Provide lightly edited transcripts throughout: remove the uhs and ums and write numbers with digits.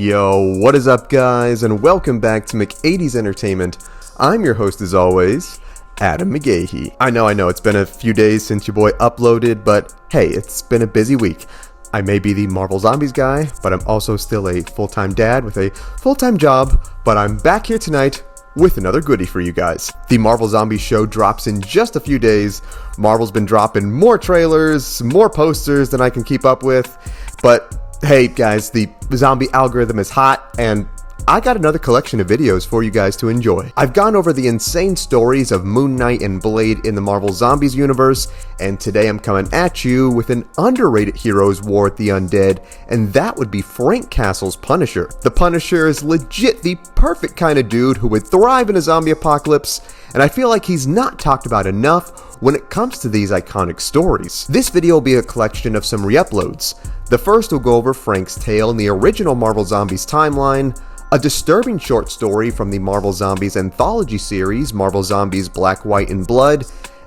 Yo, what is up guys, and welcome back to McAdee's Entertainment. I'm your host as always, Adam McGahee. I know, it's been a few days since your boy uploaded, but hey, it's been a busy week. I may be the Marvel Zombies guy, but I'm also still a full-time dad with a full-time job, but I'm back here tonight with another goodie for you guys. The Marvel Zombies show drops in just a few days. Marvel's been dropping more trailers, more posters than I can keep up with, but hey guys, the zombie algorithm is hot, and I got another collection of videos for you guys to enjoy. I've gone over the insane stories of Moon Knight and Blade in the Marvel Zombies universe, and today I'm coming at you with an underrated hero's war with the undead, and that would be Frank Castle's Punisher. The Punisher is legit the perfect kind of dude who would thrive in a zombie apocalypse, and I feel like he's not talked about enough when it comes to these iconic stories. This video will be a collection of some re-uploads. The first will go over Frank's tale in the original Marvel Zombies timeline, a disturbing short story from the Marvel Zombies anthology series, Marvel Zombies Black, White, and Blood,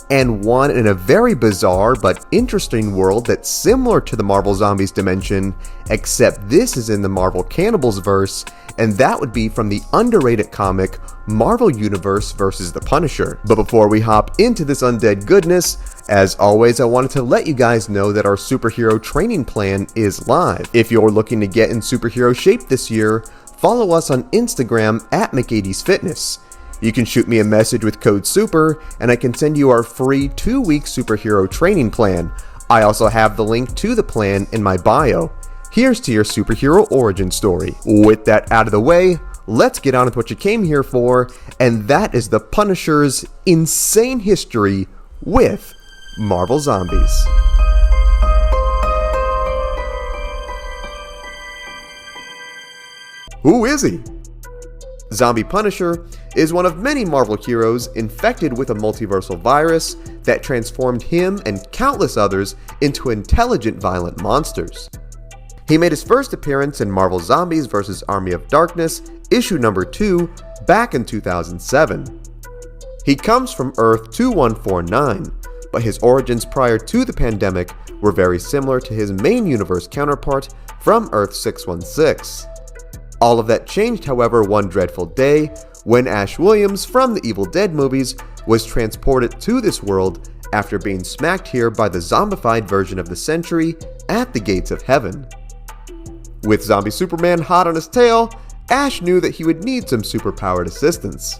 and one in a very bizarre but interesting world that's similar to the Marvel Zombies dimension, except this is in the Marvel Cannibals verse, and that would be from the underrated comic Marvel Universe vs. the Punisher. But before we hop into this undead goodness, as always, I wanted to let you guys know that our superhero training plan is live. If you're looking to get in superhero shape this year, follow us on Instagram at McAdee's Fitness. You can shoot me a message with code SUPER, and I can send you our free 2-week superhero training plan. I also have the link to the plan in my bio. Here's to your superhero origin story. With that out of the way, let's get on with what you came here for, and that is the Punisher's insane history with Marvel Zombies. Who is he? Zombie Punisher is one of many Marvel heroes infected with a multiversal virus that transformed him and countless others into intelligent, violent monsters. He made his first appearance in Marvel Zombies vs. Army of Darkness, issue number 2, back in 2007. He comes from Earth 2149, but his origins prior to the pandemic were very similar to his main universe counterpart from Earth 616. All of that changed, however, one dreadful day when Ash Williams from the Evil Dead movies was transported to this world after being smacked here by the zombified version of the Sentry at the gates of heaven. With Zombie Superman hot on his tail, Ash knew that he would need some superpowered assistance.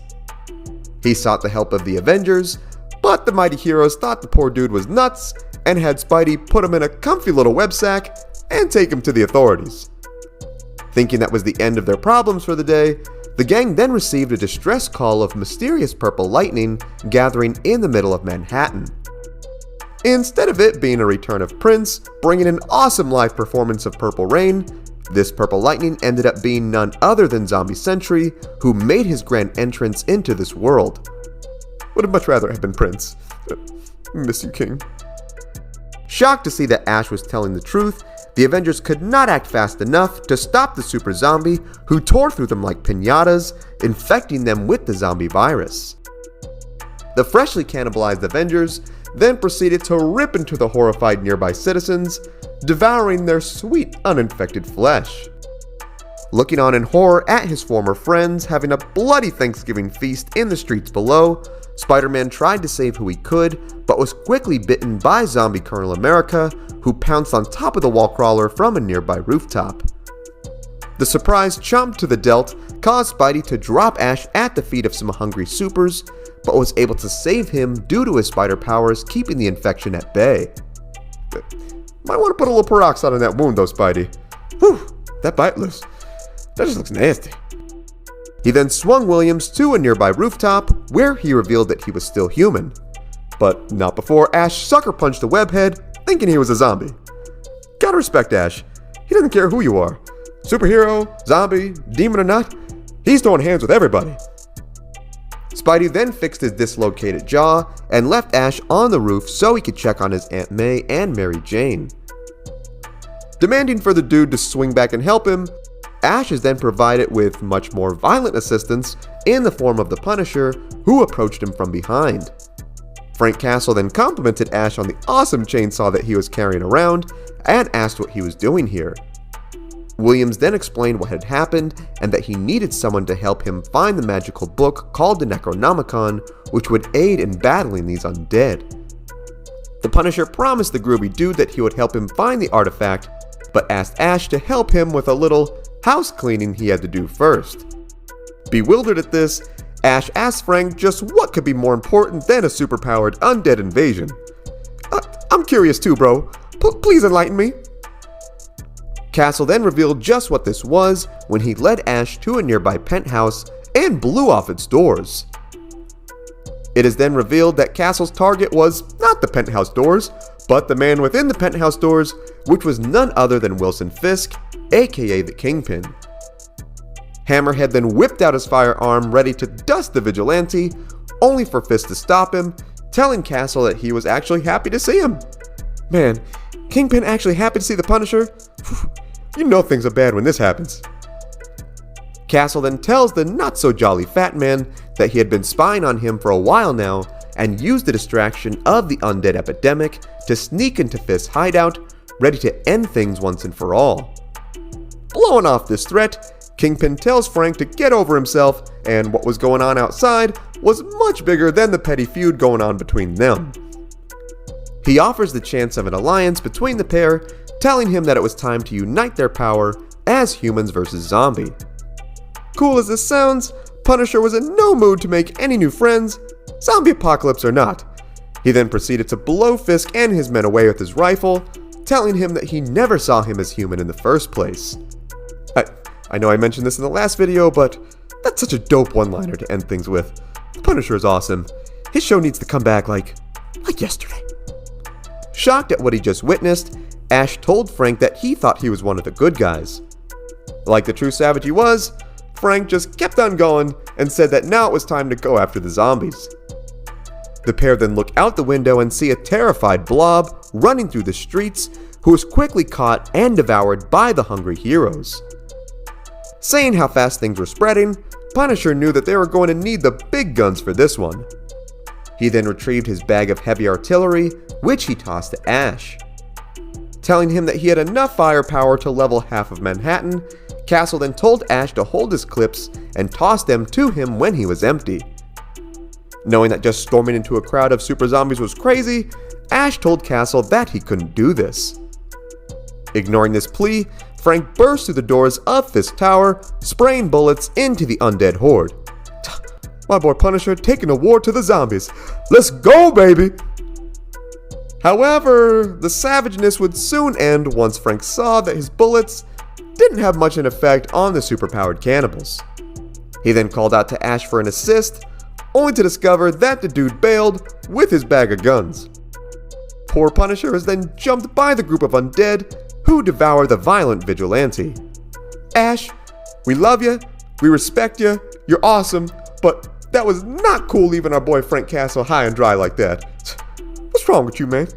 He sought the help of the Avengers, but the mighty heroes thought the poor dude was nuts and had Spidey put him in a comfy little web sack and take him to the authorities. Thinking that was the end of their problems for the day, the gang then received a distress call of mysterious purple lightning gathering in the middle of Manhattan. Instead of it being a return of Prince, bringing an awesome live performance of Purple Rain, this purple lightning ended up being none other than Zombie Sentry, who made his grand entrance into this world. Would have much rather have been Prince. Miss you, King. Shocked to see that Ash was telling the truth, the Avengers could not act fast enough to stop the super zombie, who tore through them like piñatas, infecting them with the zombie virus. The freshly cannibalized Avengers then proceeded to rip into the horrified nearby citizens, devouring their sweet, uninfected flesh. Looking on in horror at his former friends having a bloody Thanksgiving feast in the streets below, Spider-Man tried to save who he could, but was quickly bitten by Zombie Colonel America, who pounced on top of the wall crawler from a nearby rooftop. The surprise chomp to the delt caused Spidey to drop Ash at the feet of some hungry supers, but was able to save him due to his spider powers keeping the infection at bay. Might want to put a little peroxide on that wound though, Spidey. Whew, that bite loose. That just looks nasty. He then swung Williams to a nearby rooftop, where he revealed that he was still human. But not before Ash sucker punched the webhead, thinking he was a zombie. Gotta respect Ash. He doesn't care who you are. Superhero, zombie, demon or not, he's throwing hands with everybody. Spidey then fixed his dislocated jaw and left Ash on the roof so he could check on his Aunt May and Mary Jane. Demanding for the dude to swing back and help him, Ash is then provided with much more violent assistance in the form of the Punisher, who approached him from behind. Frank Castle then complimented Ash on the awesome chainsaw that he was carrying around and asked what he was doing here. Williams then explained what had happened and that he needed someone to help him find the magical book called the Necronomicon, which would aid in battling these undead. The Punisher promised the groovy dude that he would help him find the artifact, but asked Ash to help him with a little house cleaning he had to do first. Bewildered at this, Ash asked Frank just what could be more important than a superpowered undead invasion. I'm curious too, bro. Please enlighten me. Castle then revealed just what this was when he led Ash to a nearby penthouse and blew off its doors. It is then revealed that Castle's target was not the penthouse doors, but the man within the penthouse doors, which was none other than Wilson Fisk, aka the Kingpin. Hammerhead then whipped out his firearm ready to dust the vigilante, only for Fisk to stop him, telling Castle that he was actually happy to see him. Man, Kingpin actually happy to see the Punisher? You know things are bad when this happens. Castle then tells the not-so-jolly Fat Man that he had been spying on him for a while now and used the distraction of the undead epidemic to sneak into Fisk's hideout, ready to end things once and for all. Blowing off this threat, Kingpin tells Frank to get over himself, and what was going on outside was much bigger than the petty feud going on between them. He offers the chance of an alliance between the pair, telling him that it was time to unite their power as humans versus zombie. Cool as this sounds, Punisher was in no mood to make any new friends, zombie apocalypse or not. He then proceeded to blow Fisk and his men away with his rifle, telling him that he never saw him as human in the first place. I know I mentioned this in the last video, but that's such a dope one-liner to end things with. The Punisher is awesome. His show needs to come back like yesterday. Shocked at what he just witnessed, Ash told Frank that he thought he was one of the good guys. Like the true savage he was, Frank just kept on going and said that now it was time to go after the zombies. The pair then look out the window and see a terrified Blob running through the streets, who was quickly caught and devoured by the hungry heroes. Saying how fast things were spreading, Punisher knew that they were going to need the big guns for this one. He then retrieved his bag of heavy artillery, which he tossed to Ash. Telling him that he had enough firepower to level half of Manhattan, Castle then told Ash to hold his clips and toss them to him when he was empty. Knowing that just storming into a crowd of super zombies was crazy, Ash told Castle that he couldn't do this. Ignoring this plea, Frank burst through the doors of Fisk Tower, spraying bullets into the undead horde. My boy Punisher taking the war to the zombies. Let's go, baby! However, the savageness would soon end once Frank saw that his bullets didn't have much an effect on the superpowered cannibals. He then called out to Ash for an assist, only to discover that the dude bailed with his bag of guns. Poor Punisher is then jumped by the group of undead who devour the violent vigilante. Ash, we love you, we respect you, you're awesome, but that was not cool leaving our boy Frank Castle high and dry like that. What's wrong with you, man?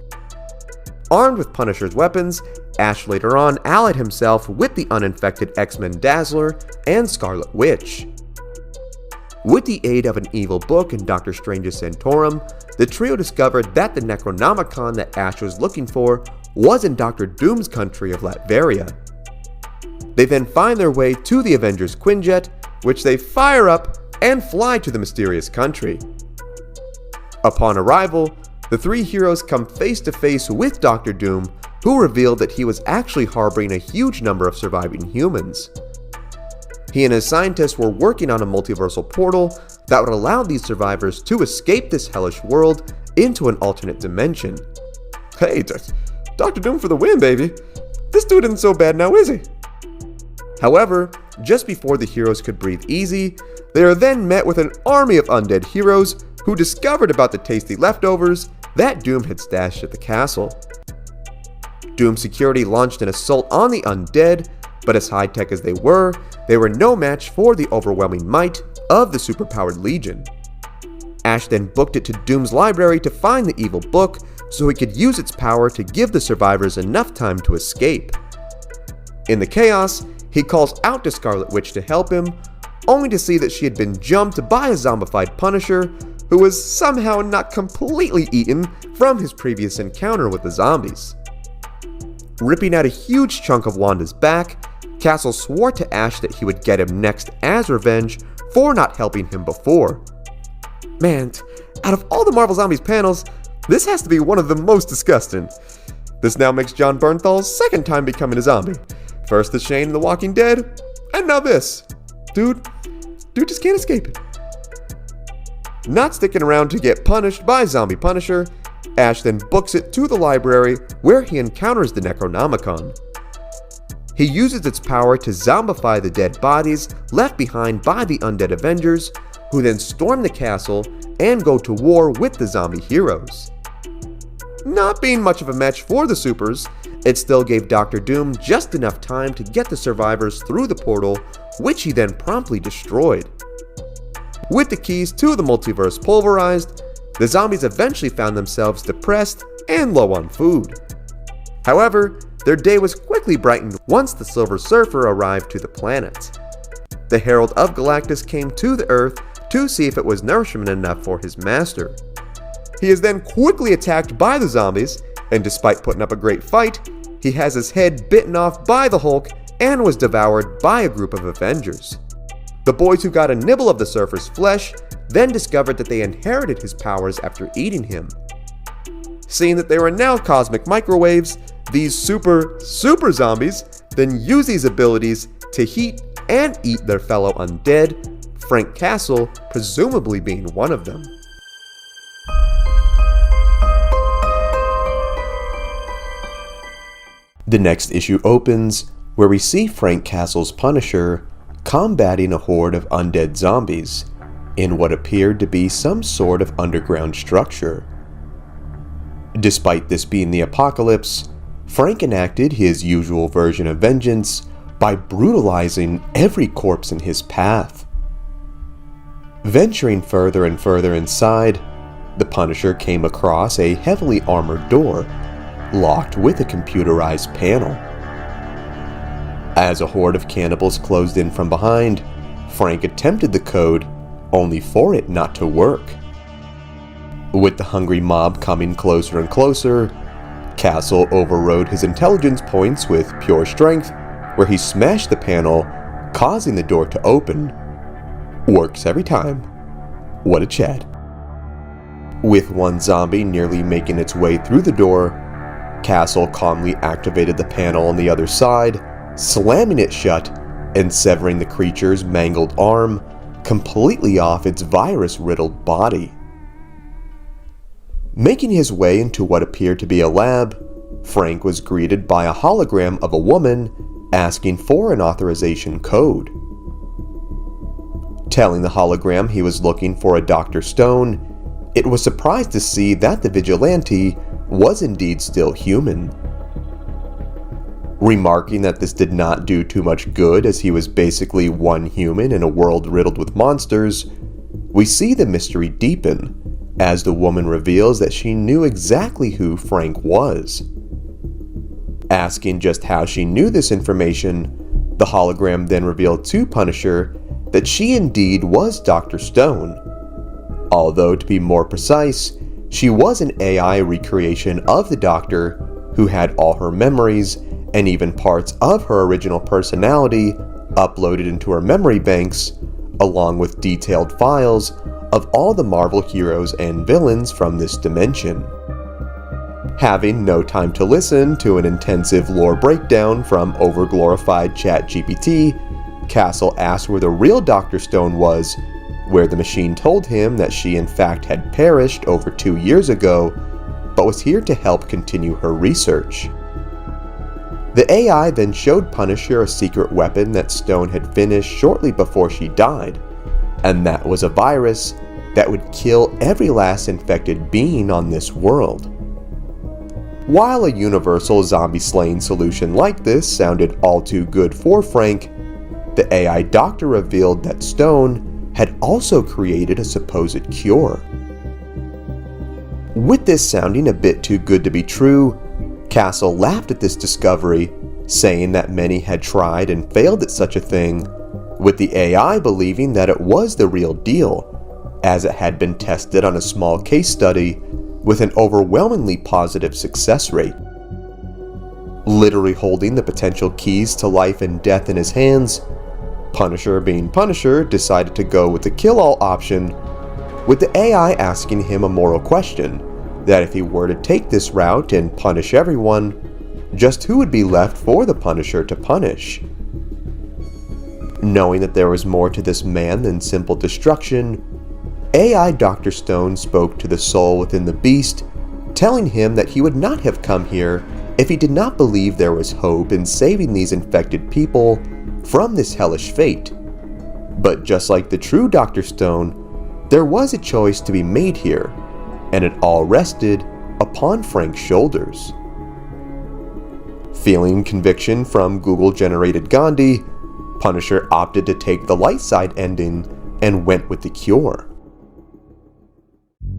Armed with Punisher's weapons, Ash later on allied himself with the uninfected X-Men Dazzler and Scarlet Witch. With the aid of an evil book in Doctor Strange's Santorum, the trio discovered that the Necronomicon that Ash was looking for was in Doctor Doom's country of Latveria. They then find their way to the Avengers Quinjet, which they fire up and fly to the mysterious country. Upon arrival, the three heroes come face to face with Doctor Doom, who revealed that he was actually harboring a huge number of surviving humans. He and his scientists were working on a multiversal portal that would allow these survivors to escape this hellish world into an alternate dimension. Hey, Dr. Doom for the win, baby! This dude isn't so bad now, is he? However, just before the heroes could breathe easy, they are then met with an army of undead heroes who discovered about the tasty leftovers that Doom had stashed at the castle. Doom security launched an assault on the undead, but as high-tech as they were no match for the overwhelming might of the superpowered Legion. Ash then booked it to Doom's library to find the evil book so he could use its power to give the survivors enough time to escape. In the chaos, he calls out to Scarlet Witch to help him, only to see that she had been jumped by a zombified Punisher who was somehow not completely eaten from his previous encounter with the zombies. Ripping out a huge chunk of Wanda's back, Castle swore to Ash that he would get him next as revenge for not helping him before. Man, out of all the Marvel Zombies panels, this has to be one of the most disgusting. This now makes Jon Bernthal's second time becoming a zombie. First the Shane in The Walking Dead, and now this. Dude just can't escape it. Not sticking around to get punished by Zombie Punisher, Ash then books it to the library where he encounters the Necronomicon. He uses its power to zombify the dead bodies left behind by the undead Avengers, who then storm the castle and go to war with the zombie heroes. Not being much of a match for the Supers, it still gave Doctor Doom just enough time to get the survivors through the portal, which he then promptly destroyed. With the keys to the multiverse pulverized, the zombies eventually found themselves depressed and low on food. However, their day was quickly brightened once the Silver Surfer arrived to the planet. The Herald of Galactus came to the Earth to see if it was nourishment enough for his master. He is then quickly attacked by the zombies, and despite putting up a great fight, he has his head bitten off by the Hulk and was devoured by a group of Avengers. The boys who got a nibble of the Surfer's flesh then discovered that they inherited his powers after eating him. Seeing that they were now cosmic microwaves, these super zombies then use these abilities to heat and eat their fellow undead, Frank Castle presumably being one of them. The next issue opens where we see Frank Castle's Punisher combating a horde of undead zombies in what appeared to be some sort of underground structure. Despite this being the apocalypse, Frank enacted his usual version of vengeance by brutalizing every corpse in his path. Venturing further and further inside, the Punisher came across a heavily armored door, locked with a computerized panel. As a horde of cannibals closed in from behind, Frank attempted the code, only for it not to work. With the hungry mob coming closer and closer, Castle overrode his intelligence points with pure strength, where he smashed the panel, causing the door to open. Works every time. What a Chad. With one zombie nearly making its way through the door, Castle calmly activated the panel on the other side, slamming it shut and severing the creature's mangled arm completely off its virus-riddled body. Making his way into what appeared to be a lab, Frank was greeted by a hologram of a woman asking for an authorization code. Telling the hologram he was looking for a Dr. Stone, it was surprised to see that the vigilante was indeed still human. Remarking that this did not do too much good as he was basically one human in a world riddled with monsters, we see the mystery deepen as the woman reveals that she knew exactly who Frank was. Asking just how she knew this information, the hologram then revealed to Punisher that she indeed was Dr. Stone. Although, to be more precise, she was an AI recreation of the Doctor who had all her memories and even parts of her original personality uploaded into her memory banks, along with detailed files of all the Marvel heroes and villains from this dimension. Having no time to listen to an intensive lore breakdown from overglorified ChatGPT, Castle asked where the real Dr. Stone was, where the machine told him that she in fact had perished over 2 years ago, but was here to help continue her research. The AI then showed Punisher a secret weapon that Stone had finished shortly before she died, and that was a virus that would kill every last infected being on this world. While a universal zombie-slaying solution like this sounded all too good for Frank, the AI doctor revealed that Stone had also created a supposed cure. With this sounding a bit too good to be true, Castle laughed at this discovery, saying that many had tried and failed at such a thing, with the AI believing that it was the real deal, as it had been tested on a small case study with an overwhelmingly positive success rate. Literally holding the potential keys to life and death in his hands, Punisher, being Punisher, decided to go with the kill-all option, with the AI asking him a moral question, that if he were to take this route and punish everyone, just who would be left for the Punisher to punish? Knowing that there was more to this man than simple destruction, AI Dr. Stone spoke to the soul within the beast, telling him that he would not have come here if he did not believe there was hope in saving these infected people from this hellish fate. But just like the true Dr. Stone, there was a choice to be made here, and it all rested upon Frank's shoulders. Feeling conviction from Google-generated Gandhi, Punisher opted to take the light side ending and went with the cure.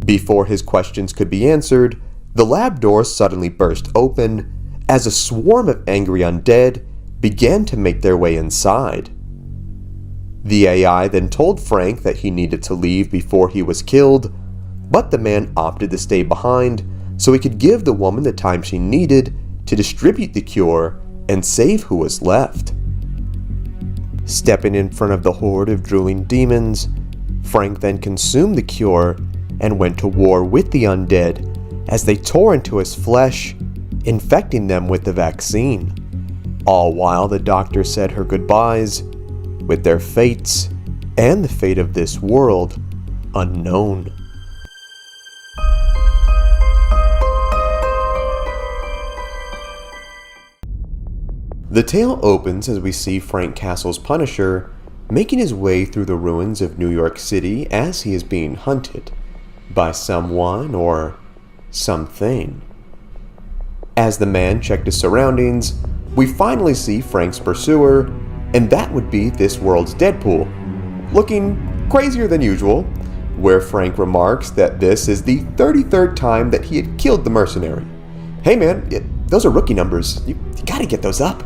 Before his questions could be answered, the lab door suddenly burst open as a swarm of angry undead began to make their way inside. The AI then told Frank that he needed to leave before he was killed, but the man opted to stay behind so he could give the woman the time she needed to distribute the cure and save who was left. Stepping in front of the horde of drooling demons, Frank then consumed the cure and went to war with the undead as they tore into his flesh, infecting them with the vaccine, all while the doctor said her goodbyes, with their fates and the fate of this world unknown. The tale opens as we see Frank Castle's Punisher making his way through the ruins of New York City as he is being hunted by someone or something. As the man checked his surroundings, we finally see Frank's pursuer, and that would be this world's Deadpool, looking crazier than usual, where Frank remarks that this is the 33rd time that he had killed the mercenary. Hey man, those are rookie numbers, you gotta get those up.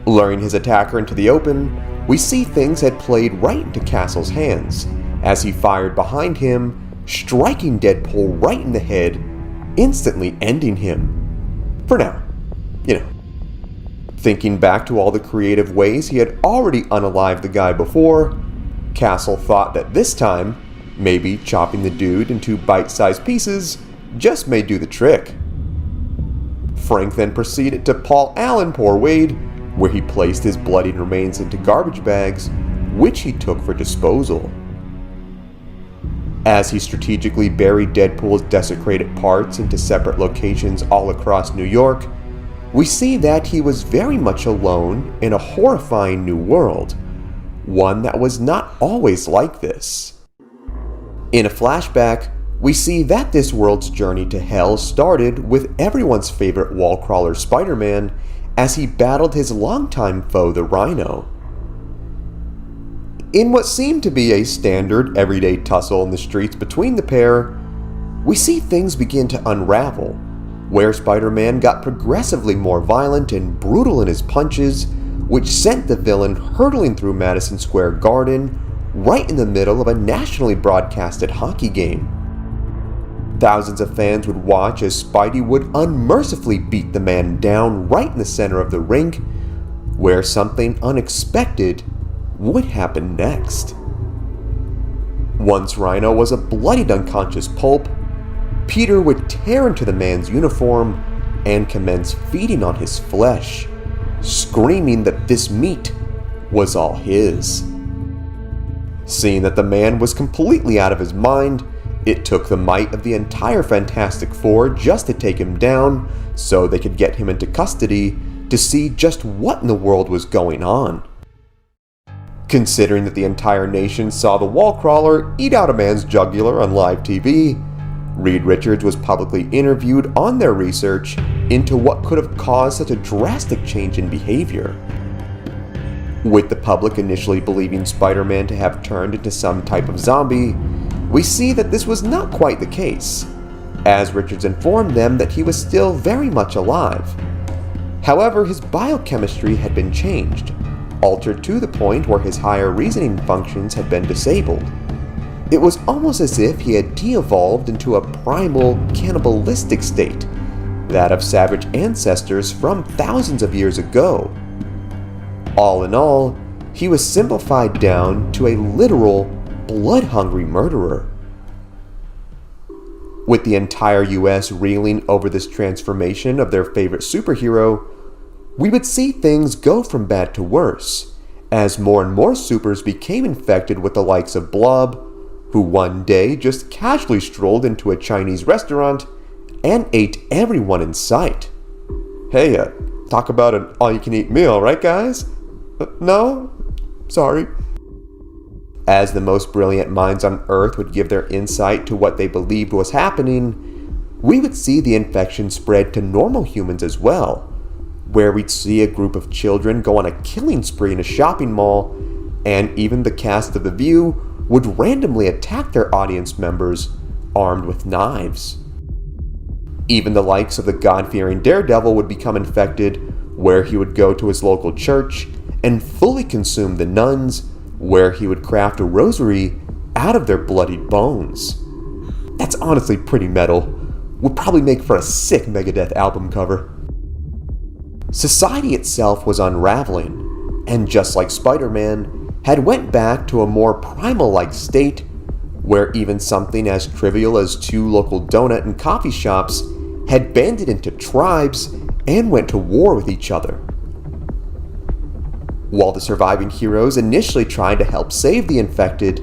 Luring his attacker into the open, we see things had played right into Castle's hands, as he fired behind him, striking Deadpool right in the head, instantly ending him. For now, Thinking back to all the creative ways he had already unalived the guy before, Castle thought that this time, maybe chopping the dude into bite-sized pieces just may do the trick. Frank then proceeded to Paul Allen Poor Wade, where he placed his bloodied remains into garbage bags, which he took for disposal. As he strategically buried Deadpool's desecrated parts into separate locations all across New York, we see that he was very much alone in a horrifying new world, one that was not always like this. In a flashback, we see that this world's journey to hell started with everyone's favorite wall crawler Spider-Man as he battled his longtime foe, the Rhino. In what seemed to be a standard everyday tussle in the streets between the pair, we see things begin to unravel, where Spider-Man got progressively more violent and brutal in his punches, which sent the villain hurtling through Madison Square Garden right in the middle of a nationally broadcasted hockey game. Thousands of fans would watch as Spidey would unmercifully beat the man down right in the center of the rink, where something unexpected would happen next. Once Rhino was a bloodied unconscious pulp, Peter would tear into the man's uniform and commence feeding on his flesh, screaming that this meat was all his. Seeing that the man was completely out of his mind, it took the might of the entire Fantastic Four just to take him down so they could get him into custody to see just what in the world was going on. Considering that the entire nation saw the wall crawler eat out a man's jugular on live TV, Reed Richards was publicly interviewed on their research into what could have caused such a drastic change in behavior. With the public initially believing Spider-Man to have turned into some type of zombie, we see that this was not quite the case, as Richards informed them that he was still very much alive. However, his biochemistry had been changed, altered to the point where his higher reasoning functions had been disabled. It was almost as if he had de-evolved into a primal, cannibalistic state that of savage ancestors from thousands of years ago. All in all, he was simplified down to a literal, blood-hungry murderer. With the entire US reeling over this transformation of their favorite superhero, we would see things go from bad to worse, as more and more supers became infected with the likes of Blob, who one day just casually strolled into a Chinese restaurant and ate everyone in sight. Hey, talk about an all-you-can-eat meal, right guys? No? Sorry. As the most brilliant minds on Earth would give their insight to what they believed was happening, we would see the infection spread to normal humans as well, where we'd see a group of children go on a killing spree in a shopping mall, and even the cast of The View would randomly attack their audience members armed with knives. Even the likes of the God-fearing Daredevil would become infected, where he would go to his local church and fully consume the nuns, where he would craft a rosary out of their bloodied bones. That's honestly pretty metal. Would probably make for a sick Megadeth album cover. Society itself was unraveling, and just like Spider-Man, had went back to a more primal-like state, where even something as trivial as two local donut and coffee shops had banded into tribes and went to war with each other. While the surviving heroes initially tried to help save the infected,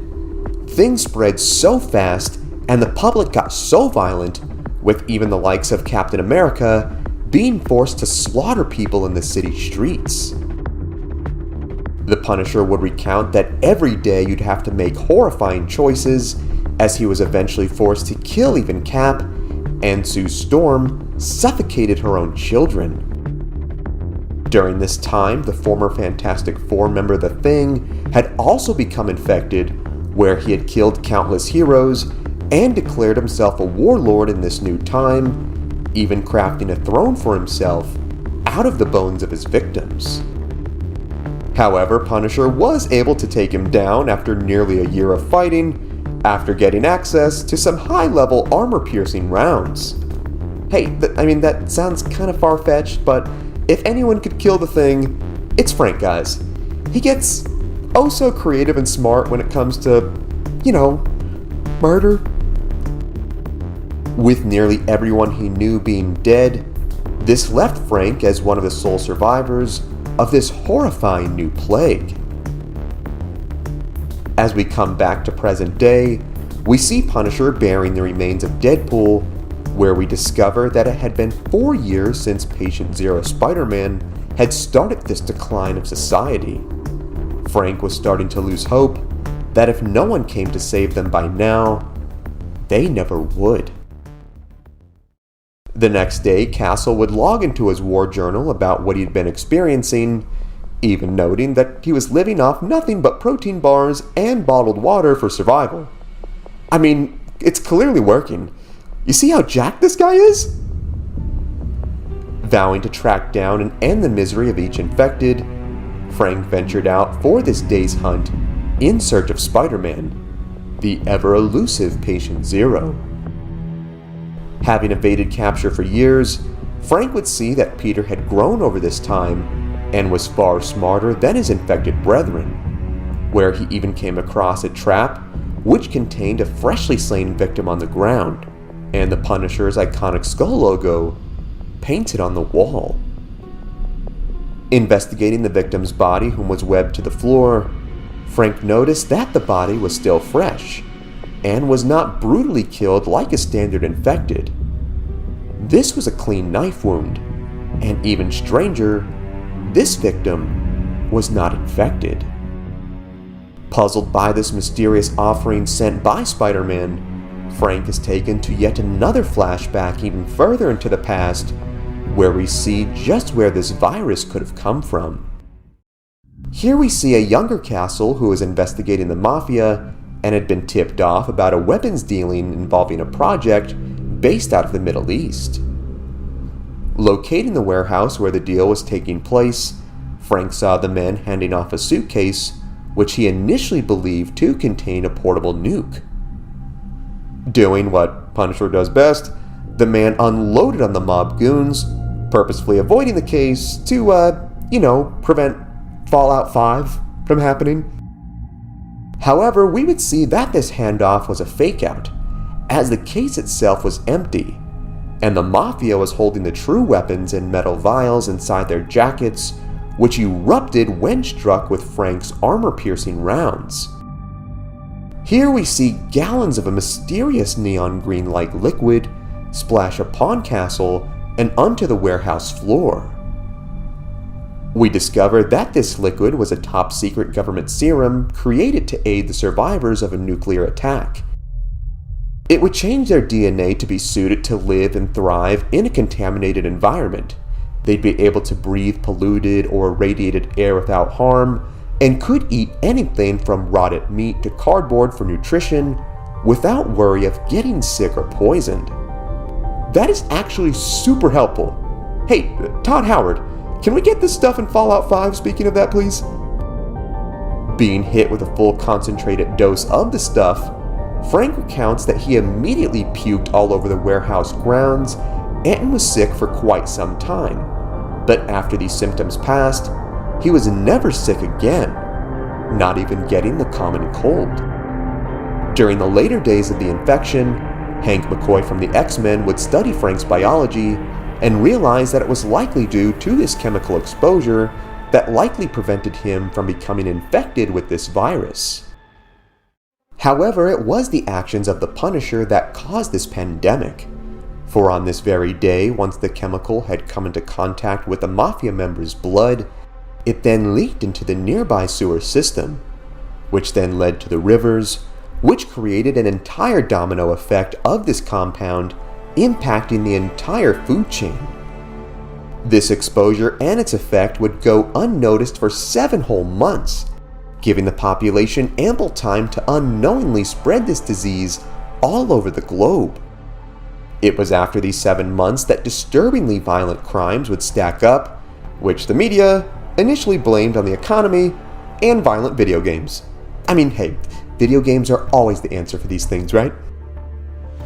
things spread so fast and the public got so violent, with even the likes of Captain America being forced to slaughter people in the city streets. The Punisher would recount that every day you'd have to make horrifying choices, as he was eventually forced to kill even Cap, and Sue Storm suffocated her own children. During this time, the former Fantastic Four member The Thing had also become infected, where he had killed countless heroes and declared himself a warlord in this new time, even crafting a throne for himself out of the bones of his victims. However, Punisher was able to take him down after nearly a year of fighting, after getting access to some high-level armor-piercing rounds. Hey, that sounds kind of far-fetched, but if anyone could kill the Thing, it's Frank, guys. He gets oh so creative and smart when it comes to, murder. With nearly everyone he knew being dead, this left Frank as one of the sole survivors of this horrifying new plague. As we come back to present day, we see Punisher burying the remains of Deadpool, where we discover that it had been 4 years since Patient Zero Spider-Man had started this decline of society. Frank was starting to lose hope that if no one came to save them by now, they never would. The next day, Castle would log into his war journal about what he'd been experiencing, even noting that he was living off nothing but protein bars and bottled water for survival. I mean, it's clearly working. You see how jacked this guy is? Vowing to track down and end the misery of each infected, Frank ventured out for this day's hunt in search of Spider-Man, the ever-elusive Patient Zero. Having evaded capture for years, Frank would see that Peter had grown over this time and was far smarter than his infected brethren, where he even came across a trap which contained a freshly slain victim on the ground, and the Punisher's iconic skull logo painted on the wall. Investigating the victim's body, whom was webbed to the floor, Frank noticed that the body was still fresh, and was not brutally killed like a standard infected. This was a clean knife wound, and even stranger, this victim was not infected. Puzzled by this mysterious offering sent by Spider-Man, Frank is taken to yet another flashback even further into the past, where we see just where this virus could have come from. Here we see a younger Castle who is investigating the Mafia and had been tipped off about a weapons dealing involving a project based out of the Middle East. Locating the warehouse where the deal was taking place, Frank saw the men handing off a suitcase which he initially believed to contain a portable nuke. Doing what Punisher does best, the man unloaded on the mob goons, purposefully avoiding the case to, prevent Fallout 5 from happening. However, we would see that this handoff was a fake-out, as the case itself was empty, and the Mafia was holding the true weapons in metal vials inside their jackets, which erupted when struck with Frank's armor-piercing rounds. Here we see gallons of a mysterious neon green-like liquid splash upon Castle and onto the warehouse floor. We discover that this liquid was a top-secret government serum created to aid the survivors of a nuclear attack. It would change their DNA to be suited to live and thrive in a contaminated environment. They'd be able to breathe polluted or irradiated air without harm, and could eat anything from rotted meat to cardboard for nutrition without worry of getting sick or poisoned. That is actually super helpful. Hey, Todd Howard, can we get this stuff in Fallout 5, speaking of that, please? Being hit with a full concentrated dose of the stuff, Frank recounts that he immediately puked all over the warehouse grounds and was sick for quite some time. But after these symptoms passed, he was never sick again, not even getting the common cold. During the later days of the infection, Hank McCoy from the X-Men would study Frank's biology and realize that it was likely due to this chemical exposure that likely prevented him from becoming infected with this virus. However, it was the actions of the Punisher that caused this pandemic. For on this very day, once the chemical had come into contact with a Mafia member's blood, it then leaked into the nearby sewer system, which then led to the rivers, which created an entire domino effect of this compound, impacting the entire food chain. This exposure and its effect would go unnoticed for 7 whole months, giving the population ample time to unknowingly spread this disease all over the globe. It was after these 7 months that disturbingly violent crimes would stack up, which the media initially blamed on the economy and violent video games. I mean, hey, video games are always the answer for these things, right?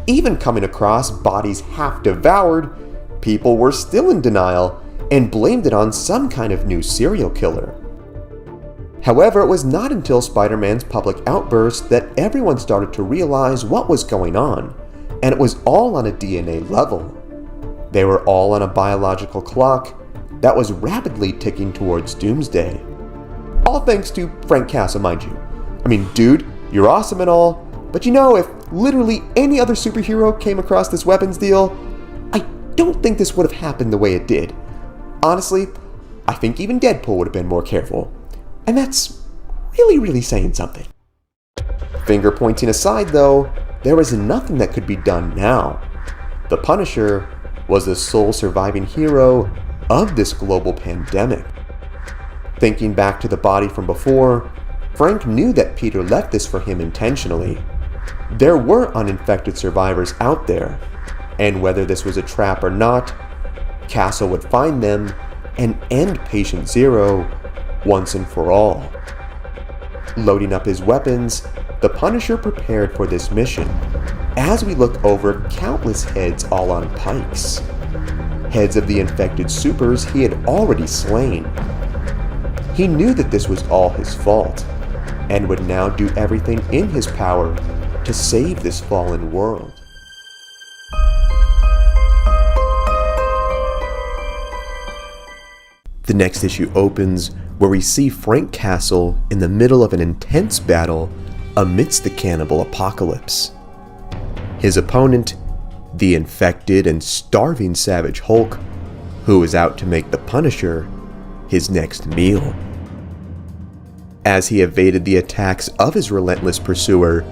Even coming across bodies half devoured, people were still in denial and blamed it on some kind of new serial killer. However, it was not until Spider-Man's public outburst that everyone started to realize what was going on, and it was all on a DNA level. They were all on a biological clock that was rapidly ticking towards doomsday. All thanks to Frank Castle, mind you. I mean, dude, you're awesome and all, but if literally any other superhero came across this weapons deal, I don't think this would have happened the way it did. Honestly, I think even Deadpool would have been more careful. And that's really saying something. Finger pointing aside though, there was nothing that could be done now. The Punisher was the sole surviving hero of this global pandemic. Thinking back to the body from before, Frank knew that Peter left this for him intentionally. There were uninfected survivors out there, and whether this was a trap or not, Castle would find them and end Patient Zero once and for all. Loading up his weapons, the Punisher prepared for this mission, as we look over countless heads all on pikes. Heads of the infected supers he had already slain. He knew that this was all his fault, and would now do everything in his power to save this fallen world. The next issue opens where we see Frank Castle in the middle of an intense battle amidst the cannibal apocalypse. His opponent, the infected and starving Savage Hulk, who is out to make the Punisher his next meal. As he evaded the attacks of his relentless pursuer,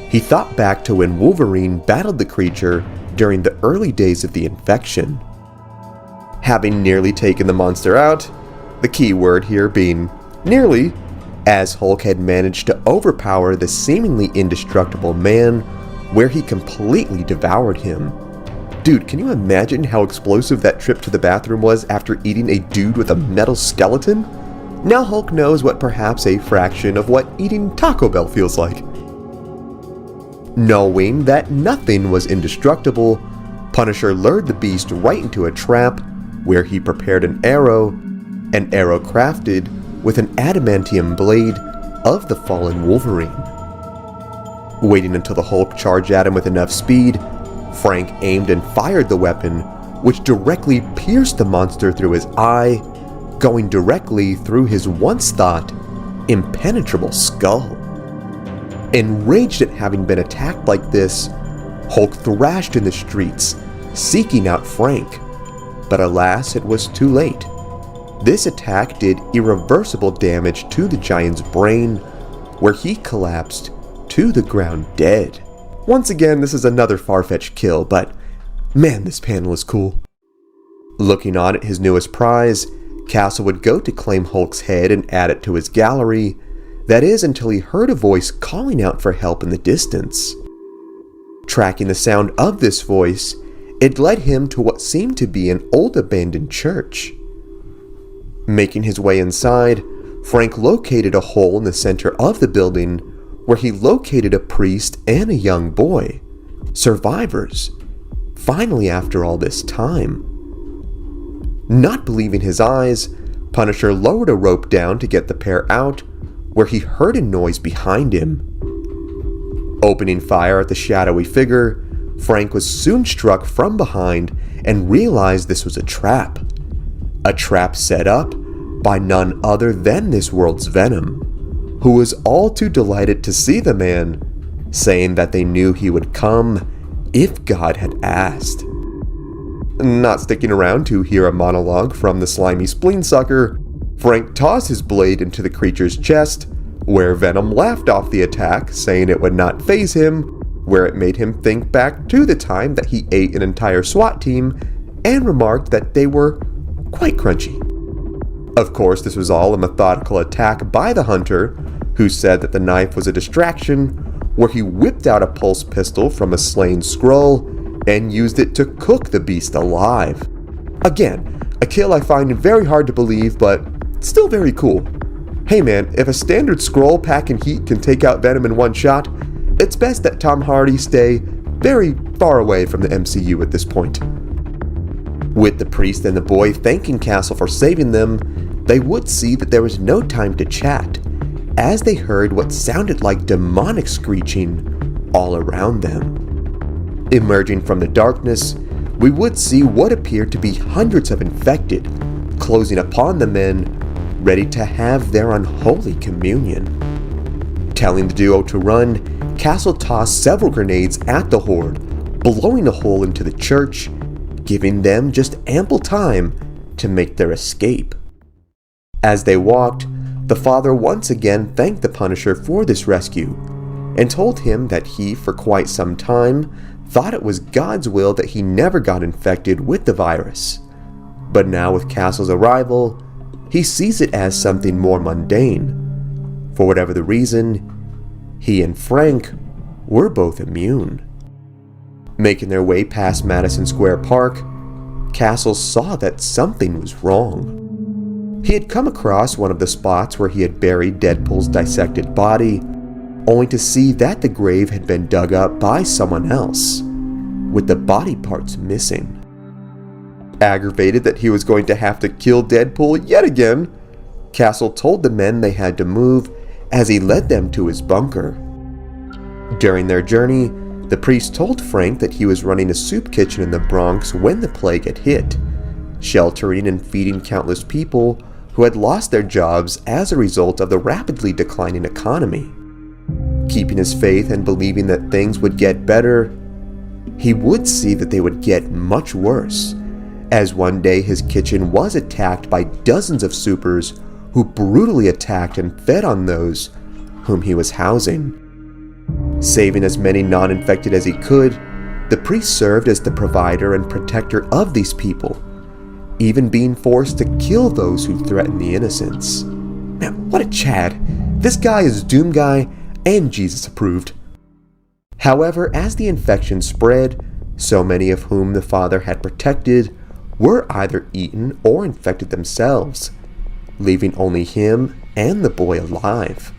he thought back to when Wolverine battled the creature during the early days of the infection. Having nearly taken the monster out, the key word here being nearly, as Hulk had managed to overpower the seemingly indestructible man, where he completely devoured him. Dude, can you imagine how explosive that trip to the bathroom was after eating a dude with a metal skeleton? Now Hulk knows what perhaps a fraction of what eating Taco Bell feels like. Knowing that nothing was indestructible, Punisher lured the beast right into a trap where he prepared an arrow crafted with an adamantium blade of the fallen Wolverine. Waiting until the Hulk charged at him with enough speed, Frank aimed and fired the weapon, which directly pierced the monster through his eye, going directly through his once thought impenetrable skull. Enraged at having been attacked like this, Hulk thrashed in the streets, seeking out Frank. But alas, it was too late. This attack did irreversible damage to the giant's brain, where he collapsed to the ground dead. Once again, this is another far-fetched kill, but man, this panel is cool. Looking on at his newest prize, Castle would go to claim Hulk's head and add it to his gallery. That is, until he heard a voice calling out for help in the distance. Tracking the sound of this voice, it led him to what seemed to be an old abandoned church. Making his way inside, Frank located a hole in the center of the building where he located a priest and a young boy, survivors, finally after all this time. Not believing his eyes, Punisher lowered a rope down to get the pair out, where he heard a noise behind him. Opening fire at the shadowy figure, Frank was soon struck from behind and realized this was a trap set up by none other than this world's Venom, who was all too delighted to see the man, saying that they knew he would come if God had asked. Not sticking around to hear a monologue from the slimy spleen sucker, Frank tossed his blade into the creature's chest, where Venom laughed off the attack, saying it would not faze him, where it made him think back to the time that he ate an entire SWAT team and remarked that they were quite crunchy. Of course, this was all a methodical attack by the hunter, who said that the knife was a distraction, where he whipped out a pulse pistol from a slain Skrull and used it to cook the beast alive. Again, a kill I find very hard to believe, but still very cool. Hey man, if a standard Skrull packing heat can take out Venom in one shot, it's best that Tom Hardy stay very far away from the MCU at this point. With the priest and the boy thanking Castle for saving them, they would see that there was no time to chat, as they heard what sounded like demonic screeching all around them. Emerging from the darkness, we would see what appeared to be hundreds of infected, closing upon the men, ready to have their unholy communion. Telling the duo to run, Castle tossed several grenades at the horde, blowing a hole into the church, giving them just ample time to make their escape. As they walked, the father once again thanked the Punisher for this rescue, and told him that he, for quite some time, thought it was God's will that he never got infected with the virus. But now with Castle's arrival, he sees it as something more mundane. For whatever the reason, he and Frank were both immune. Making their way past Madison Square Park, Castle saw that something was wrong. He had come across one of the spots where he had buried Deadpool's dissected body, only to see that the grave had been dug up by someone else, with the body parts missing. Aggravated that he was going to have to kill Deadpool yet again, Castle told the men they had to move as he led them to his bunker. During their journey, the priest told Frank that he was running a soup kitchen in the Bronx when the plague had hit, sheltering and feeding countless people who had lost their jobs as a result of the rapidly declining economy. Keeping his faith and believing that things would get better, he would see that they would get much worse, as one day his kitchen was attacked by dozens of supers who brutally attacked and fed on those whom he was housing. Saving as many non-infected as he could, the priest served as the provider and protector of these people, even being forced to kill those who threatened the innocents. Man, what a Chad. This guy is Doom Guy and Jesus approved. However, as the infection spread, so many of whom the father had protected were either eaten or infected themselves, leaving only him and the boy alive.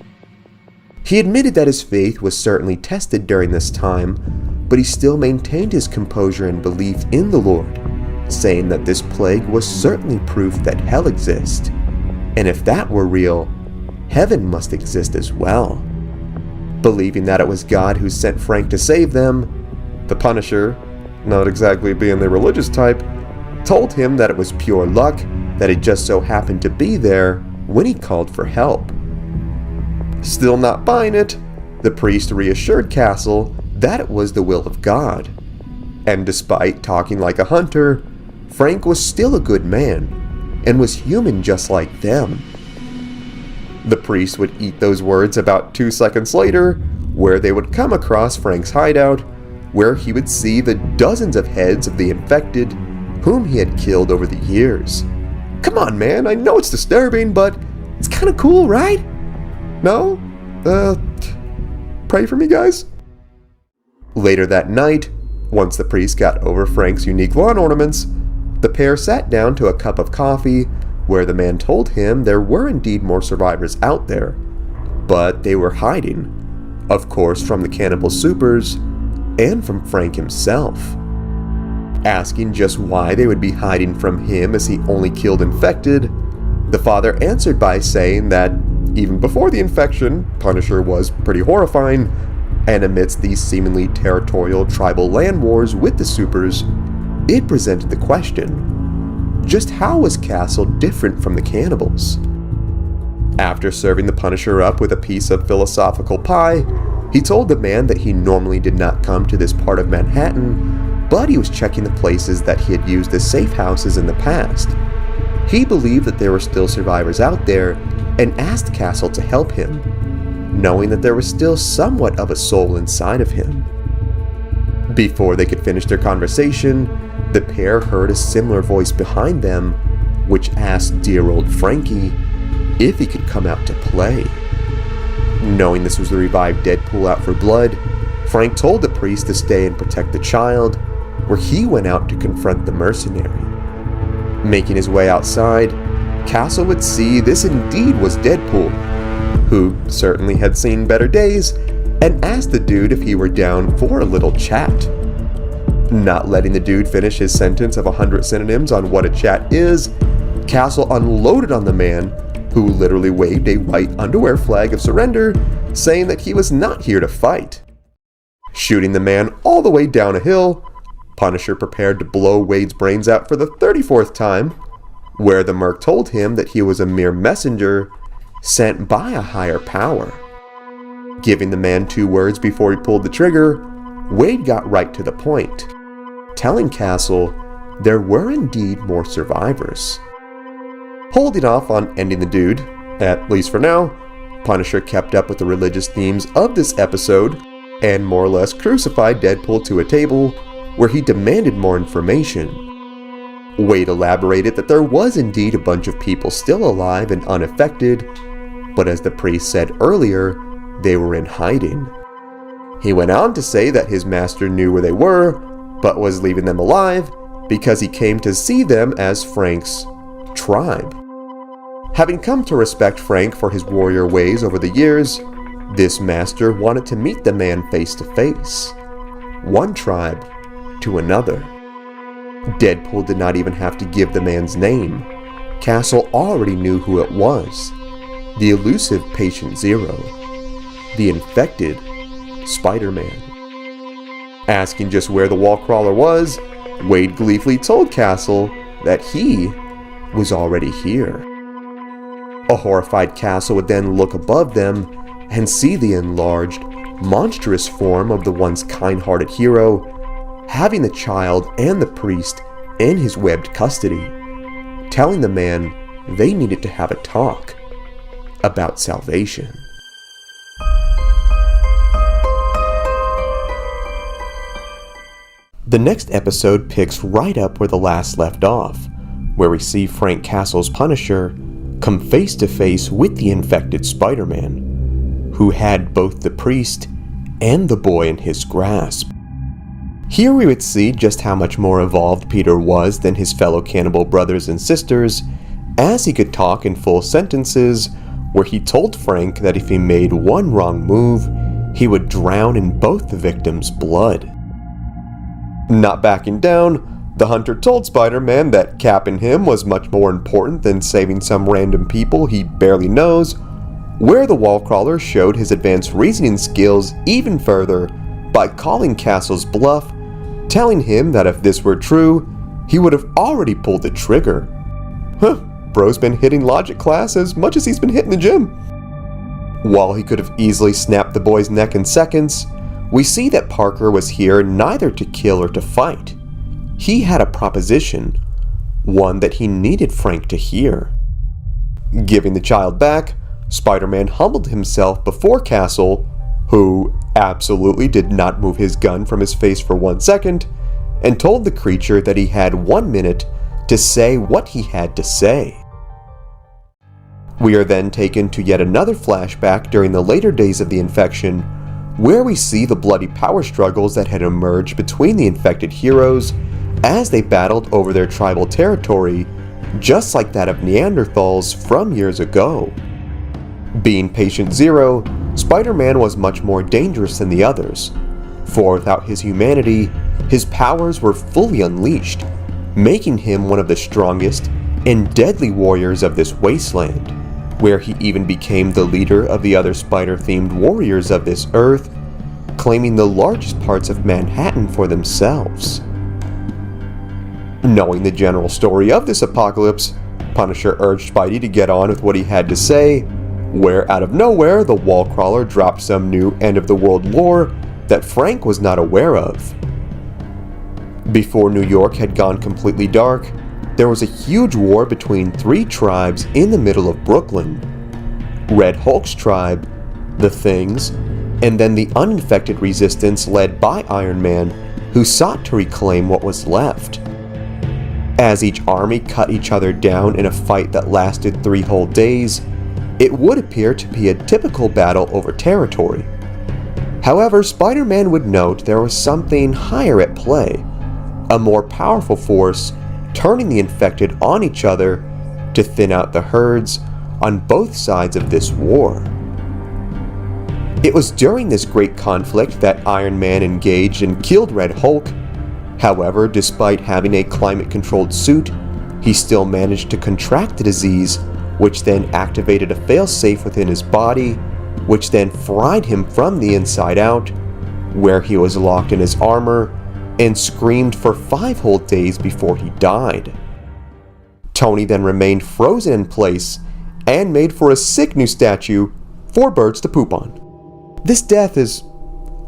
He admitted that his faith was certainly tested during this time, but he still maintained his composure and belief in the Lord, saying that this plague was certainly proof that hell exists, and if that were real, heaven must exist as well. Believing that it was God who sent Frank to save them, the Punisher, not exactly being the religious type, told him that it was pure luck that he just so happened to be there when he called for help. Still not buying it, the priest reassured Castle that it was the will of God. And despite talking like a hunter, Frank was still a good man and was human just like them. The priest would eat those words about 2 seconds later, where they would come across Frank's hideout, where he would see the dozens of heads of the infected whom he had killed over the years. Come on, man, I know it's disturbing, but it's kind of cool, right? No? Pray for me, guys? Later that night, once the priest got over Frank's unique lawn ornaments, the pair sat down to a cup of coffee, where the man told him there were indeed more survivors out there, but they were hiding, of course from the cannibal supers, and from Frank himself. Asking just why they would be hiding from him as he only killed infected, the father answered by saying that even before the infection, Punisher was pretty horrifying, and amidst these seemingly territorial tribal land wars with the supers, it presented the question, just how was Castle different from the cannibals? After serving the Punisher up with a piece of philosophical pie, he told the man that he normally did not come to this part of Manhattan, but he was checking the places that he had used as safe houses in the past. He believed that there were still survivors out there and asked Castle to help him, knowing that there was still somewhat of a soul inside of him. Before they could finish their conversation, the pair heard a similar voice behind them, which asked dear old Frankie if he could come out to play. Knowing this was the revived Deadpool out for blood, Frank told the priest to stay and protect the child, where he went out to confront the mercenary. Making his way outside, Castle would see this indeed was Deadpool, who certainly had seen better days, and asked the dude if he were down for a little chat. Not letting the dude finish his sentence of 100 synonyms on what a chat is, Castle unloaded on the man, who literally waved a white underwear flag of surrender, saying that he was not here to fight. Shooting the man all the way down a hill, Punisher prepared to blow Wade's brains out for the 34th time, where the merc told him that he was a mere messenger sent by a higher power. Giving the man 2 words before he pulled the trigger, Wade got right to the point, telling Castle there were indeed more survivors. Holding off on ending the dude, at least for now, Punisher kept up with the religious themes of this episode and more or less crucified Deadpool to a table where he demanded more information. Wade elaborated that there was indeed a bunch of people still alive and unaffected, but as the priest said earlier, they were in hiding. He went on to say that his master knew where they were, but was leaving them alive because he came to see them as Frank's tribe. Having come to respect Frank for his warrior ways over the years, this master wanted to meet the man face to face, one tribe to another. Deadpool did not even have to give the man's name. Castle already knew who it was, the elusive Patient Zero, the infected Spider-Man. Asking just where the wall crawler was, Wade gleefully told Castle that he was already here. A horrified Castle would then look above them and see the enlarged, monstrous form of the once kind-hearted hero having the child and the priest in his webbed custody, telling the man they needed to have a talk about salvation. The next episode picks right up where the last left off, where we see Frank Castle's Punisher come face to face with the infected Spider-Man, who had both the priest and the boy in his grasp. Here we would see just how much more evolved Peter was than his fellow cannibal brothers and sisters, as he could talk in full sentences, where he told Frank that if he made one wrong move, he would drown in both the victims' blood. Not backing down, the hunter told Spider-Man that capping him was much more important than saving some random people he barely knows, where the wall-crawler showed his advanced reasoning skills even further by calling Castle's bluff, telling him that if this were true, he would have already pulled the trigger. Bro's been hitting logic class as much as he's been hitting the gym. While he could have easily snapped the boy's neck in seconds, we see that Parker was here neither to kill or to fight. He had a proposition, one that he needed Frank to hear. Giving the child back, Spider-Man humbled himself before Castle, who absolutely did not move his gun from his face for 1 second, and told the creature that he had 1 minute to say what he had to say. We are then taken to yet another flashback during the later days of the infection, where we see the bloody power struggles that had emerged between the infected heroes as they battled over their tribal territory, just like that of Neanderthals from years ago. Being Patient Zero, Spider-Man was much more dangerous than the others, for without his humanity, his powers were fully unleashed, making him one of the strongest and deadly warriors of this wasteland, where he even became the leader of the other spider-themed warriors of this Earth, claiming the largest parts of Manhattan for themselves. Knowing the general story of this apocalypse, Punisher urged Spidey to get on with what he had to say, where out of nowhere the wall-crawler dropped some new end-of-the-world lore that Frank was not aware of. Before New York had gone completely dark, there was a huge war between 3 tribes in the middle of Brooklyn. Red Hulk's tribe, the Things, and then the uninfected resistance led by Iron Man, who sought to reclaim what was left. As each army cut each other down in a fight that lasted 3 whole days, it would appear to be a typical battle over territory. However, Spider-Man would note there was something higher at play, a more powerful force turning the infected on each other to thin out the herds on both sides of this war. It was during this great conflict that Iron Man engaged and killed Red Hulk. However, despite having a climate-controlled suit, he still managed to contract the disease, which then activated a failsafe within his body, which then fried him from the inside out, where he was locked in his armor and screamed for 5 whole days before he died. Tony then remained frozen in place and made for a sick new statue for birds to poop on. This death is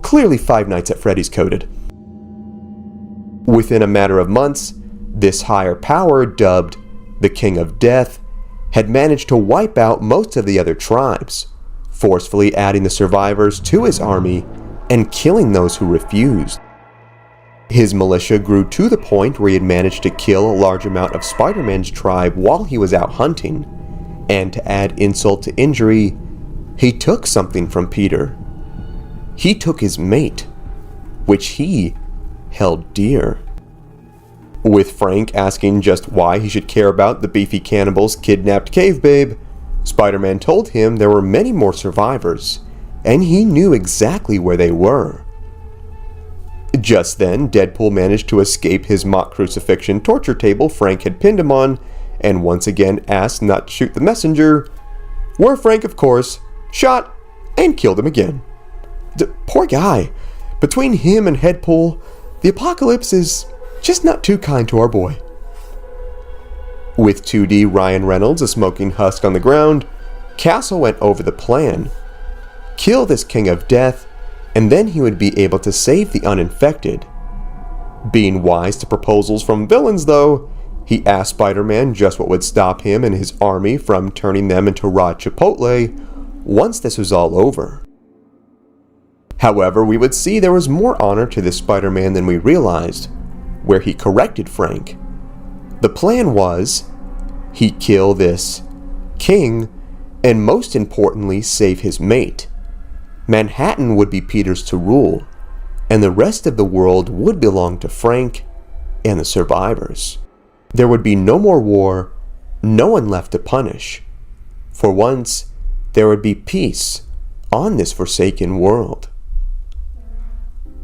clearly Five Nights at Freddy's coded. Within a matter of months, this higher power, dubbed the King of Death, had managed to wipe out most of the other tribes, forcefully adding the survivors to his army and killing those who refused. His militia grew to the point where he had managed to kill a large amount of Spider-Man's tribe while he was out hunting, and to add insult to injury, he took something from Peter. He took his mate, which he held dear. With Frank asking just why he should care about the beefy cannibal's kidnapped cave babe, Spider-Man told him there were many more survivors, and he knew exactly where they were. Just then, Deadpool managed to escape his mock crucifixion torture table Frank had pinned him on, and once again asked not to shoot the messenger, where Frank, of course, shot and killed him again. Poor guy. Between him and Deadpool, the apocalypse is just not too kind to our boy. With 2D Ryan Reynolds a smoking husk on the ground, Castle went over the plan. Kill this King of Death, and then he would be able to save the uninfected. Being wise to proposals from villains, though, he asked Spider-Man just what would stop him and his army from turning them into raw Chipotle once this was all over. However, we would see there was more honor to this Spider-Man than we realized, where he corrected Frank. The plan was, he'd kill this king, and most importantly save his mate. Manhattan would be Peter's to rule, and the rest of the world would belong to Frank and the survivors. There would be no more war, no one left to punish. For once, there would be peace on this forsaken world.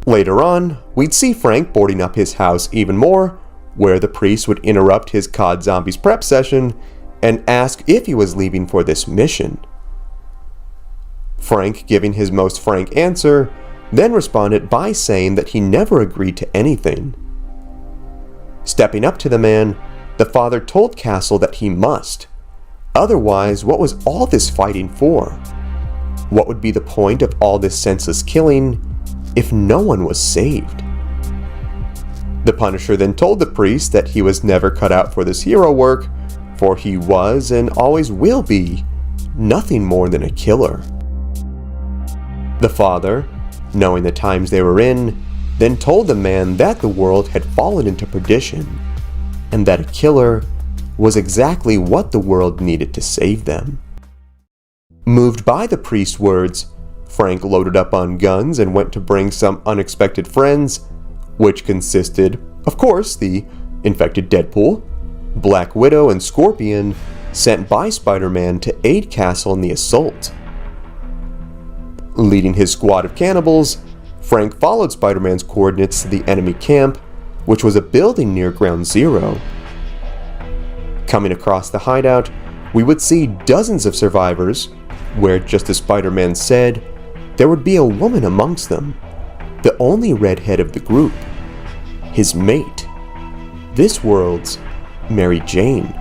Later on, we'd see Frank boarding up his house even more, where the priest would interrupt his COD Zombies prep session and ask if he was leaving for this mission. Frank, giving his most frank answer, then responded by saying that he never agreed to anything. Stepping up to the man, the father told Castle that he must. Otherwise, what was all this fighting for? What would be the point of all this senseless killing if no one was saved? The Punisher then told the priest that he was never cut out for this hero work, for he was and always will be nothing more than a killer. The father, knowing the times they were in, then told the man that the world had fallen into perdition, and that a killer was exactly what the world needed to save them. Moved by the priest's words, Frank loaded up on guns and went to bring some unexpected friends, which consisted, of course, the infected Deadpool, Black Widow, and Scorpion, sent by Spider-Man to aid Castle in the assault. Leading his squad of cannibals, Frank followed Spider-Man's coordinates to the enemy camp, which was a building near Ground Zero. Coming across the hideout, we would see dozens of survivors, where, just as Spider-Man said, there would be a woman amongst them, the only redhead of the group, his mate, this world's Mary Jane.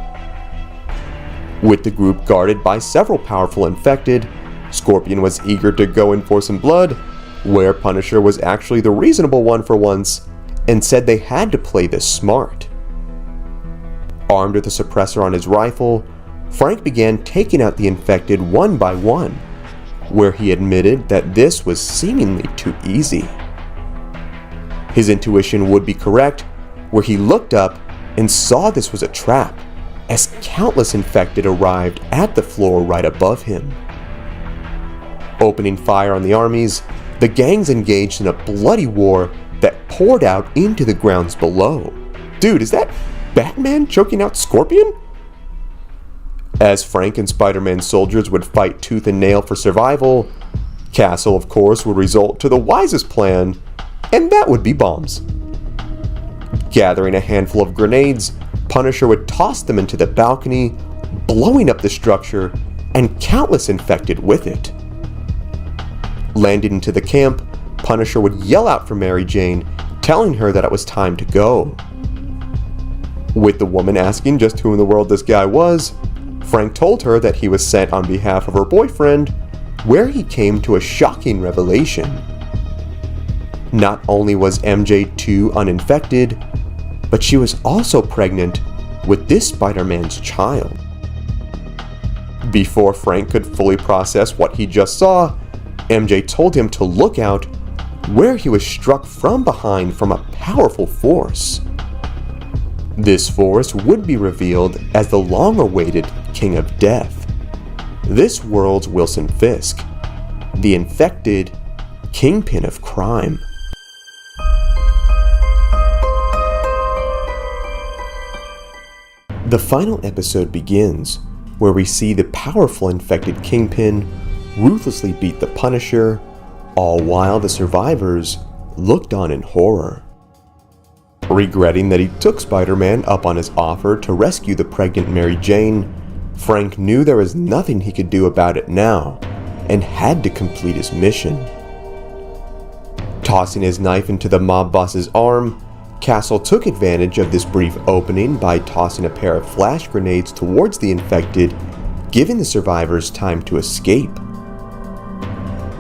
With the group guarded by several powerful infected, Scorpion was eager to go in for some blood, where Punisher was actually the reasonable one for once, and said they had to play this smart. Armed with a suppressor on his rifle, Frank began taking out the infected one by one, where he admitted that this was seemingly too easy. His intuition would be correct, where he looked up and saw this was a trap, as countless infected arrived at the floor right above him. Opening fire on the armies, the gangs engaged in a bloody war that poured out into the grounds below. Dude, is that Batman choking out Scorpion? As Frank and Spider-Man's soldiers would fight tooth and nail for survival, Castle, of course, would resort to the wisest plan, and that would be bombs. Gathering a handful of grenades, Punisher would toss them into the balcony, blowing up the structure, and countless infected with it. Landing into the camp, Punisher would yell out for Mary Jane, telling her that it was time to go. With the woman asking just who in the world this guy was, Frank told her that he was sent on behalf of her boyfriend, where he came to a shocking revelation. Not only was MJ too uninfected, but she was also pregnant with this Spider-Man's child. Before Frank could fully process what he just saw, MJ told him to look out, where he was struck from behind from a powerful force. This force would be revealed as the long-awaited King of Death, this world's Wilson Fisk, the infected Kingpin of Crime. The final episode begins, where we see the powerful infected Kingpin ruthlessly beat the Punisher, all while the survivors looked on in horror. Regretting that he took Spider-Man up on his offer to rescue the pregnant Mary Jane, Frank knew there was nothing he could do about it now, and had to complete his mission. Tossing his knife into the mob boss's arm, Castle took advantage of this brief opening by tossing a pair of flash grenades towards the infected, giving the survivors time to escape.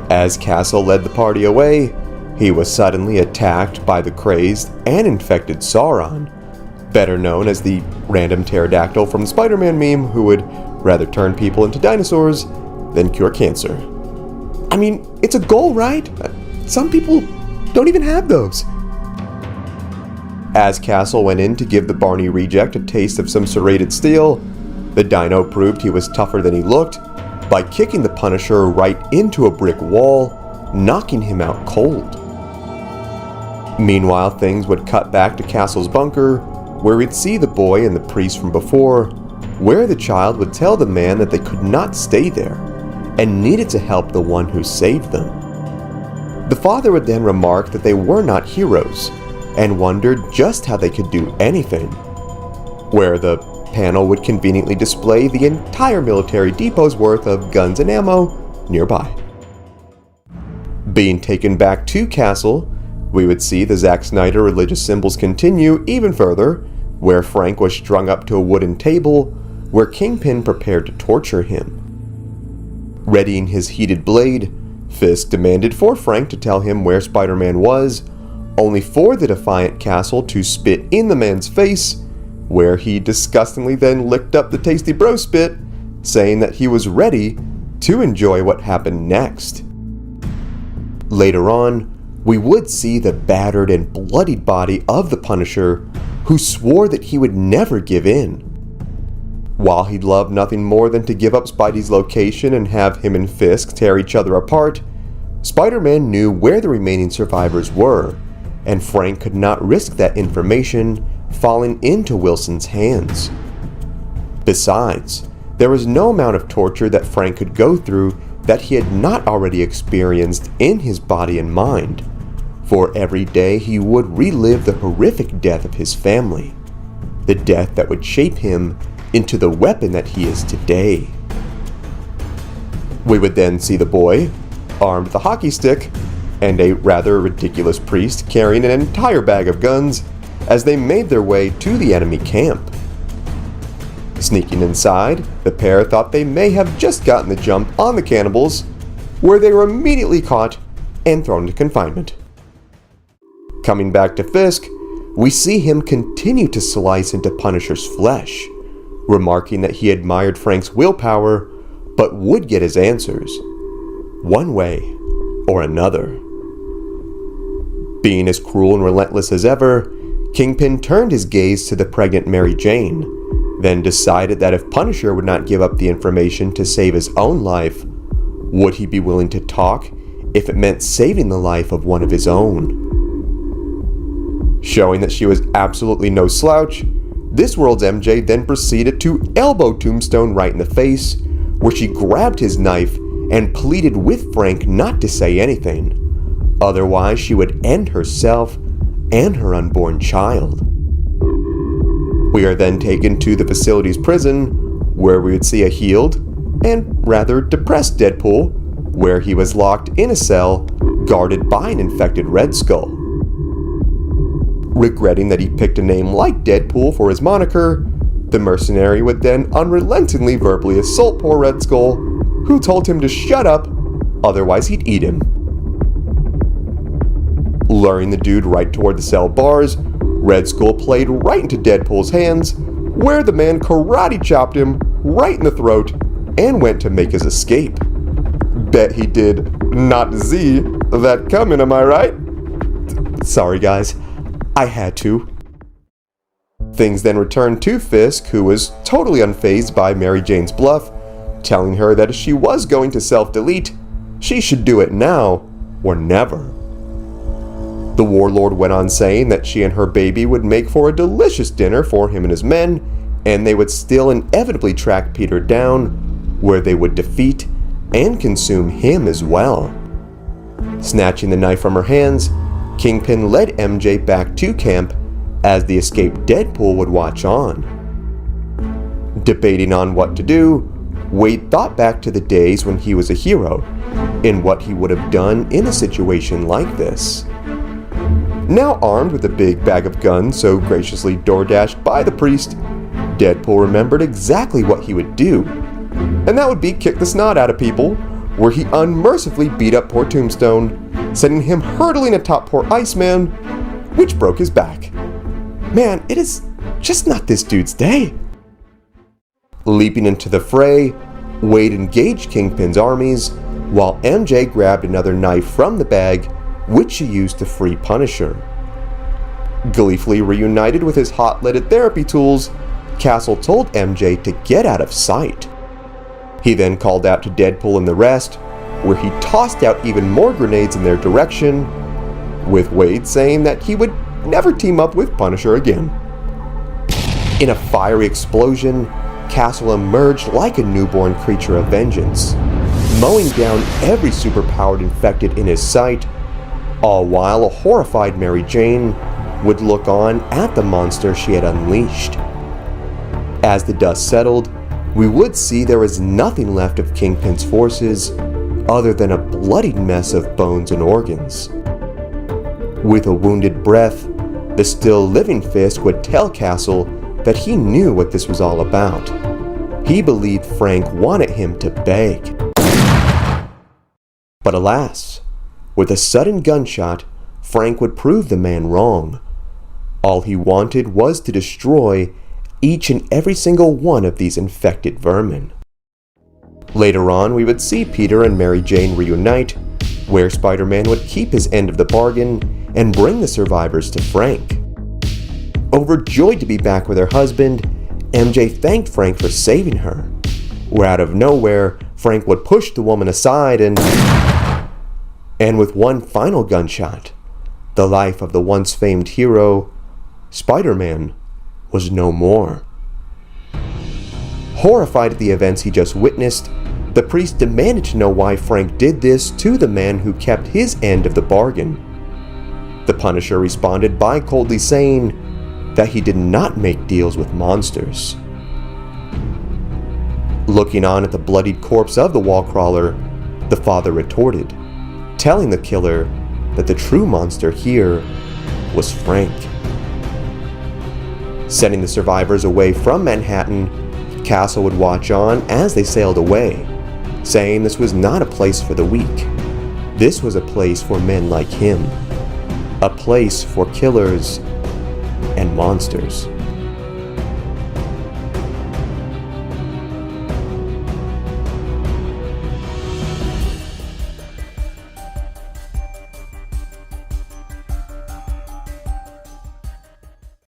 As Castle led the party away, he was suddenly attacked by the crazed and infected Sauron, better known as the random pterodactyl from the Spider-Man meme who would rather turn people into dinosaurs than cure cancer. I mean, it's a goal, right? Some people don't even have those. As Castle went in to give the Barney reject a taste of some serrated steel, the dino proved he was tougher than he looked by kicking the Punisher right into a brick wall, knocking him out cold. Meanwhile, things would cut back to Castle's bunker, where we'd see the boy and the priest from before, where the child would tell the man that they could not stay there, and needed to help the one who saved them. The father would then remark that they were not heroes, and wondered just how they could do anything, where the panel would conveniently display the entire military depot's worth of guns and ammo nearby. Being taken back to Castle, we would see the Zack Snyder religious symbols continue even further, where Frank was strung up to a wooden table, where Kingpin prepared to torture him. Readying his heated blade, Fisk demanded for Frank to tell him where Spider-Man was, only for the defiant Castle to spit in the man's face, where he disgustingly then licked up the tasty bro spit, saying that he was ready to enjoy what happened next. Later on, we would see the battered and bloodied body of the Punisher, who swore that he would never give in. While he'd love nothing more than to give up Spidey's location and have him and Fisk tear each other apart, Spider-Man knew where the remaining survivors were, and Frank could not risk that information falling into Wilson's hands. Besides, there was no amount of torture that Frank could go through that he had not already experienced in his body and mind, for every day he would relive the horrific death of his family, the death that would shape him into the weapon that he is today. We would then see the boy, armed with a hockey stick, and a rather ridiculous priest carrying an entire bag of guns as they made their way to the enemy camp. Sneaking inside, the pair thought they may have just gotten the jump on the cannibals, where they were immediately caught and thrown into confinement. Coming back to Fisk, we see him continue to slice into Punisher's flesh, remarking that he admired Frank's willpower, but would get his answers, one way or another. Being as cruel and relentless as ever, Kingpin turned his gaze to the pregnant Mary Jane, then decided that if Punisher would not give up the information to save his own life, would he be willing to talk if it meant saving the life of one of his own? Showing that she was absolutely no slouch, this world's MJ then proceeded to elbow Tombstone right in the face, where she grabbed his knife and pleaded with Frank not to say anything, otherwise she would end herself and her unborn child. We are then taken to the facility's prison, where we would see a healed and rather depressed Deadpool, where he was locked in a cell guarded by an infected Red Skull. Regretting that he picked a name like Deadpool for his moniker, the mercenary would then unrelentingly verbally assault poor Red Skull, who told him to shut up, otherwise he'd eat him. Luring the dude right toward the cell bars, Red Skull played right into Deadpool's hands, where the man karate chopped him right in the throat and went to make his escape. Bet he did not see that coming, am I right? Sorry guys, I had to. Things then returned to Fisk, who was totally unfazed by Mary Jane's bluff, telling her that if she was going to self-delete, she should do it now or never. The warlord went on saying that she and her baby would make for a delicious dinner for him and his men, and they would still inevitably track Peter down, where they would defeat and consume him as well. Snatching the knife from her hands, Kingpin led MJ back to camp as the escaped Deadpool would watch on. Debating on what to do, Wade thought back to the days when he was a hero and what he would have done in a situation like this. Now armed with a big bag of guns so graciously door-dashed by the priest, Deadpool remembered exactly what he would do, and that would be kick the snot out of people, where he unmercifully beat up poor Tombstone, sending him hurtling atop poor Iceman, which broke his back. Man, it is just not this dude's day. Leaping into the fray, Wade engaged Kingpin's armies, while MJ grabbed another knife from the bag, which she used to free Punisher. Gleefully reunited with his hot-leaded therapy tools, Castle told MJ to get out of sight. He then called out to Deadpool and the rest, where he tossed out even more grenades in their direction, with Wade saying that he would never team up with Punisher again. In a fiery explosion, Castle emerged like a newborn creature of vengeance, mowing down every superpowered infected in his sight, all while a horrified Mary Jane would look on at the monster she had unleashed. As the dust settled, we would see there was nothing left of Kingpin's forces other than a bloodied mess of bones and organs. With a wounded breath, the still living Fisk would tell Castle that he knew what this was all about. He believed Frank wanted him to beg. But alas, with a sudden gunshot, Frank would prove the man wrong. All he wanted was to destroy each and every single one of these infected vermin. Later on, we would see Peter and Mary Jane reunite, where Spider-Man would keep his end of the bargain and bring the survivors to Frank. Overjoyed to be back with her husband, MJ thanked Frank for saving her, where out of nowhere, Frank would push the woman aside and with one final gunshot, the life of the once famed hero, Spider-Man, was no more. Horrified at the events he just witnessed, the priest demanded to know why Frank did this to the man who kept his end of the bargain. The Punisher responded by coldly saying that he did not make deals with monsters. Looking on at the bloodied corpse of the wall-crawler, the father retorted, telling the killer that the true monster here was Frank. Sending the survivors away from Manhattan, Castle would watch on as they sailed away, saying this was not a place for the weak. This was a place for men like him. A place for killers and monsters.